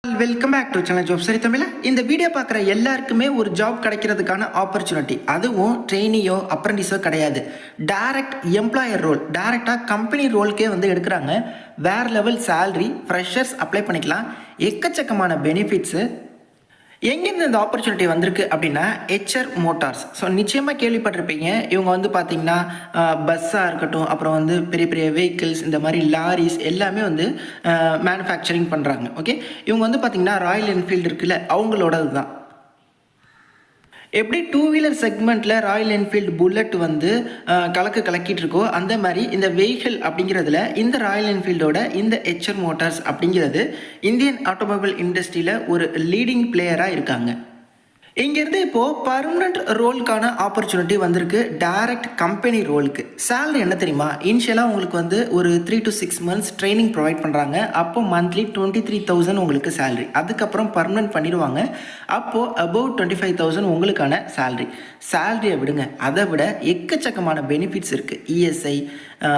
Welcome back to channel job சரி தமிழ். இந்த video பார்க்குற எல்லாருக்குமே ஒரு ஜாப் கிடைக்கிறதுக்கான ஆப்பர்ச்சுனிட்டி, அதுவும் ட்ரெயினியோ அப்ரெண்டிஸோ கிடையாது. டைரக்ட் எம்ப்ளாயர் ரோல், டைரக்டாக கம்பெனி ரோல்க்கே வந்து எடுக்கிறாங்க. வேறு லெவல் சேல்ரி, ஃப்ரெஷர்ஸ் அப்ளை பண்ணிக்கலாம். எக்கச்சக்கமான பெனிஃபிட்ஸு. எங்கேருந்து இந்த ஆப்பர்ச்சுனிட்டி வந்திருக்கு அப்படின்னா ஹெச்ஆர் மோட்டார்ஸ். ஸோ நிச்சயமாக கேள்விப்பட்டிருப்பீங்க. இவங்க வந்து பார்த்திங்கன்னா பஸ்ஸாக இருக்கட்டும், அப்புறம் வந்து பெரிய பெரிய வெஹிக்கிள்ஸ், இந்த மாதிரி லாரிஸ் எல்லாமே வந்து மேனுஃபேக்சரிங் பண்ணுறாங்க. ஓகே, இவங்க வந்து பார்த்திங்கன்னா ராயல் என்ஃபீல்டு இருக்குல்ல, அவங்களோடது தான். எப்படி டூ வீலர் செக்மெண்ட்டில் ராயல் என்ஃபீல்டு புல்லட் வந்து கலக்கிட்டு இருக்கோ, அந்த மாதிரி இந்த வெஹிக்கிள் அப்படிங்கிறதுல இந்த ராயல் என்ஃபீல்டோட இந்த ஹெச்ஆர் மோட்டார்ஸ் அப்படிங்கிறது இந்தியன் ஆட்டோமொபைல் இண்டஸ்ட்ரியில் ஒரு லீடிங் பிளேயராக இருக்காங்க. இங்கேருந்து இப்போது பர்மனண்ட் ரோலுக்கான ஆப்பர்ச்சுனிட்டி வந்திருக்கு. டைரக்ட் கம்பெனி ரோலுக்கு சேலரி என்ன தெரியுமா? இனிஷியலாக உங்களுக்கு வந்து ஒரு 3 to 6 months ட்ரைனிங் ப்ரொவைட் பண்ணுறாங்க. அப்போ மந்த்லி 23,000 உங்களுக்கு சேலரி. அதுக்கப்புறம் பர்மனன்ட் பண்ணிடுவாங்க. அப்போது அபவ் 25,000 உங்களுக்கான சேலரியை விடுங்க, அதை விட எக்கச்சக்கமான பெனிஃபிட்ஸ் இருக்குது. இஎஸ்ஐ,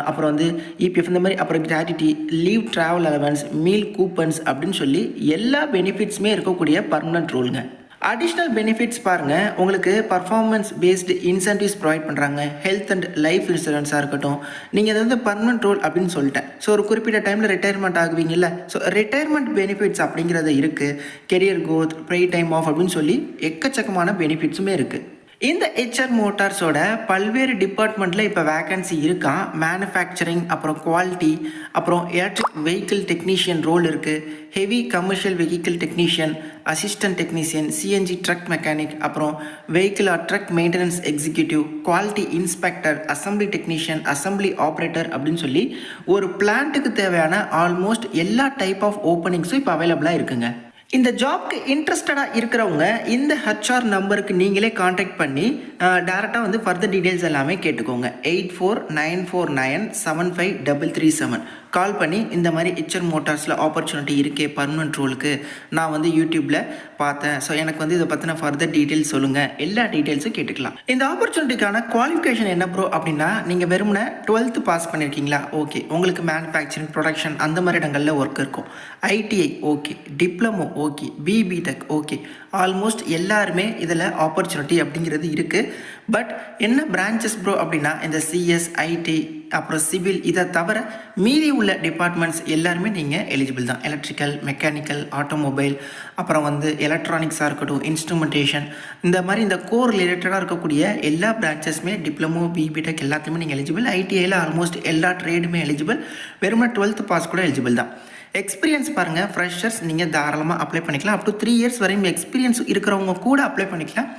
அப்புறம் வந்து இபிஎஃப், இந்த மாதிரி, அப்புறம் gratuity, leave, travel allowance, meal coupons அப்படின்னு சொல்லி எல்லா பெனிஃபிட்ஸுமே இருக்கக்கூடிய பர்மனன்ட் ரோலுங்க. அடிஷ்னல் பெனிஃபிட்ஸ் பாருங்கள், உங்களுக்கு பர்ஃபார்மன்ஸ் பேஸ்டு இன்சென்டிவ்ஸ் ப்ரொவைட் பண்ணுறாங்க. ஹெல்த் அண்ட் லைஃப் இன்சூரன்ஸாக இருக்கட்டும். நீங்கள் இது வந்து பர்மனன்ட் ரோல் அப்படின்னு சொல்லிட்டேன். ஸோ ஒரு குறிப்பிட்ட டைமில் ரிட்டையர்மெண்ட் ஆகுவீங்கல்ல, ஸோ ரிட்டையர்மெண்ட் பெனிஃபிட்ஸ் அப்படிங்கிறது இருக்குது. Career growth, paid time off அப்படின்னு சொல்லி எக்கச்சக்கமான பெனிஃபிட்ஸுமே இருக்குது. இந்த ஹெச்ஆர் மோட்டார்ஸோட பல்வேறு டிபார்ட்மெண்ட்டில் இப்போ வேக்கன்சி இருக்கான். மேனுஃபேக்சரிங், அப்புறம் குவாலிட்டி, அப்புறம் எலக்ட்ரிக் வெஹிக்கிள் டெக்னீஷியன் ரோல் இருக்குது. Heavy commercial vehicle technician, assistant technician, CNG truck mechanic, அப்புறம் vehicle or truck maintenance executive, quality inspector, assembly technician, assembly operator அப்படின்னு சொல்லி ஒரு பிளான்ட்டுக்கு தேவையான ஆல்மோஸ்ட் எல்லா டைப் ஆஃப் ஓப்பனிங்ஸும் இப்போ அவைலபிளாக இருக்குங்க. இந்த ஜாப்க்கு இன்ட்ரெஸ்டடாக இருக்கிறவங்க இந்த ஹெச்ஆர் நம்பருக்கு நீங்களே காண்டாக்ட் பண்ணி டேரெக்டாக வந்து ஃபர்தர் டீட்டெயில்ஸ் எல்லாமே கேட்டுக்கோங்க. 8494975337 கால் பண்ணி இந்த மாதிரி ஹெச்ஆர் மோட்டார்ஸில் ஆப்பர்ச்சுனிட்டி இருக்கே பர்மனன்ட் ரோலுக்கு, நான் வந்து யூடியூப்பில் பார்த்தேன், ஸோ எனக்கு வந்து இதை பற்றின ஃபர்தர் டீட்டெயில்ஸ் சொல்லுங்கள், எல்லா டீட்டெயில்ஸும் கேட்டுக்கலாம். இந்த ஆப்பர்ச்சுனிட்டிக்கான குவாலிஃபிகேஷன் என்ன ப்ரோ அப்படின்னா, நீங்கள் வெறுமனே 12th பாஸ் பண்ணியிருக்கீங்களா? ஓகே, உங்களுக்கு மேனுஃபேக்சரிங், ப்ரொடக்ஷன் அந்த மாதிரி இடங்களில் ஒர்க் இருக்கும். ITI okay, diploma okay, பிபிடெக் okay, almost எல்லாருமே இதில் ஆப்பர்ச்சுனிட்டி அப்படிங்கிறது இருக்குது. பட் என்ன பிரான்ச்சஸ் ப்ரோ அப்படின்னா, இந்த சிஎஸ், ஐடி, அப்புறம் சிவில், இதை தவிர மீதி உள்ள டிபார்ட்மெண்ட்ஸ் எல்லாருமே நீங்கள் எலிஜிபிள் தான். எலக்ட்ரிக்கல், மெக்கானிக்கல், ஆட்டோமொபைல், அப்புறம் வந்து எலக்ட்ரானிக்ஸாக இருக்கட்டும், இன்ஸ்ட்ருமெண்டேஷன், இந்த மாதிரி இந்த கோர் ரிலேட்டடாக இருக்கக்கூடிய எல்லா பிரான்ச்சஸுமே, டிப்ளமோ, பிபிடெக் எல்லாத்தையுமே நீங்கள் எலிஜிபிள். ஐடிஐயில் ஆல்மோஸ்ட் எல்லா ட்ரேடுமே எலிஜிபிள். வெறும் 12th பாஸ் கூட எலிஜிபிள் தான். எக்ஸ்பீரியன்ஸ் பாருங்கள், ஃப்ரெஷர்ஸ் நீங்கள் தாராளமாக அப்ளை பண்ணிக்கலாம். அப் டு 3 years வரையும் எக்ஸ்பீரியன்ஸ் இருக்கிறவங்க கூட அப்ளை பண்ணிக்கலாம்.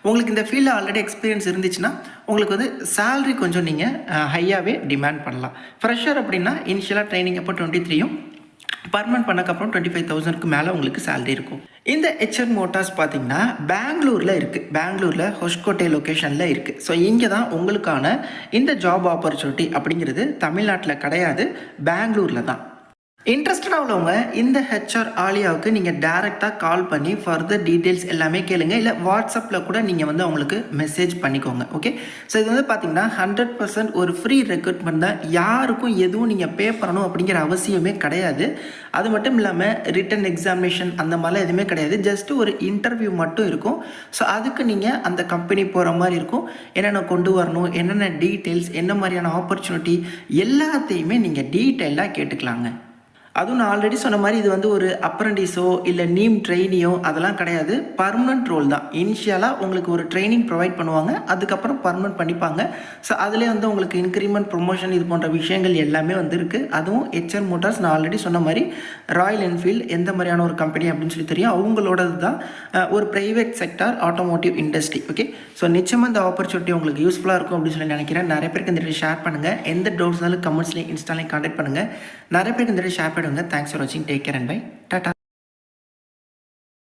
உங்களுக்கு இந்த ஃபீல்டில் ஆல்ரெடி எக்ஸ்பீரியன்ஸ் இருந்துச்சுன்னா உங்களுக்கு வந்து சேலரி கொஞ்சம் நீங்கள் ஹையாகவே டிமாண்ட் பண்ணலாம். ஃப்ரெஷர் அப்படின்னா இனிஷியலாக ட்ரைனிங் அப்போ 23யும், பர்மனன்ட் பண்ணக்கப்புறம் 25,000க்கு மேலே உங்களுக்கு சேலரி இருக்கும். இந்த ஹெச்ஆர் மோட்டார்ஸ் பார்த்தீங்கன்னா பெங்களூரில் இருக்குது. பெங்களூரில் ஹொஸ்கோட்டே லொக்கேஷனில் இருக்குது. ஸோ இங்கே தான் உங்களுக்கான இந்த ஜாப் ஆப்பர்ச்சுனிட்டி அப்படிங்கிறது தமிழ்நாட்டில் கிடையாது, பெங்களூரில் தான். இன்ட்ரெஸ்டடாக உள்ளவங்க இந்த ஹெச்ஆர் ஆலியாவுக்கு நீங்கள் டேரெக்டாக கால் பண்ணி ஃபர்தர் டீட்டெயில்ஸ் எல்லாமே கேளுங்க. இல்லை வாட்ஸ்அப்பில் கூட நீங்கள் வந்து அவங்களுக்கு மெசேஜ் பண்ணிக்கோங்க. ஓகே, ஸோ இது வந்து பார்த்தீங்கன்னா 100% ஒரு ஃப்ரீ ரெக்ரூட்மெண்ட் தான். யாருக்கும் எதுவும் நீங்கள் பே பண்ணணும் அப்படிங்கிற அவசியமே கிடையாது. அது மட்டும் இல்லாமல் ரிட்டன் எக்ஸாமினேஷன் அந்த மாதிரிலாம் எதுவுமே கிடையாது. ஜஸ்ட்டு ஒரு இன்டர்வியூ மட்டும் இருக்கும். ஸோ அதுக்கு நீங்கள் அந்த கம்பெனி போகிற மாதிரி இருக்கும். என்னென்ன கொண்டு வரணும், என்னென்ன டீட்டெயில்ஸ், என்ன மாதிரியான ஆப்பர்ச்சுனிட்டி எல்லாத்தையுமே நீங்கள் டீட்டெயிலாக கேட்டுக்கலாங்க. அதுவும் நான் ஆல்ரெடி சொன்ன மாதிரி இது வந்து ஒரு அப்ரெண்டிஸோ இல்லை நீம் ட்ரெயினியோ அதெல்லாம் கிடையாது. பர்மனன்ட் ரோல் தான். இனிஷியலாக உங்களுக்கு ஒரு ட்ரைனிங் ப்ரொவைட் பண்ணுவாங்க, அதுக்கப்புறம் பர்மனன்ட் பண்ணிப்பாங்க. ஸோ அதிலே வந்து உங்களுக்கு இன்க்ரிமெண்ட், ப்ரொமோஷன், இது போன்ற விஷயங்கள் எல்லாமே வந்து இருக்குது. அதுவும் ஹெச்ஆர் மோட்டார்ஸ் நான் ஆல்ரெடி சொன்ன மாதிரி ராயல் என்ஃபீல்டு எந்த மாதிரியான ஒரு கம்பெனி அப்படின்னு சொல்லி தெரியும். அவங்களோடது தான் ஒரு private sector automotive industry. Okay, so நிச்சயமாக இந்த ஆப்பர்ச்சுனிட்டி உங்களுக்கு யூஸ்ஃபுல்லாக இருக்கும் அப்படின்னு சொல்லி நினைக்கிறேன். நிறைய பேருக்கு இந்த வீடியோ ஷேர் பண்ணுங்கள். எந்த டவுட்ஸ்னாலும் கமெண்ட்ஸ்லேயும், இன்ஸ்டாலையும் கான்டாக்ட் பண்ணுங்கள். நிறைய பேருக்கு இந்த வீடியோ ஷேர் பண்ணுங்கள். Thanks for watching. Take care and bye. Tata.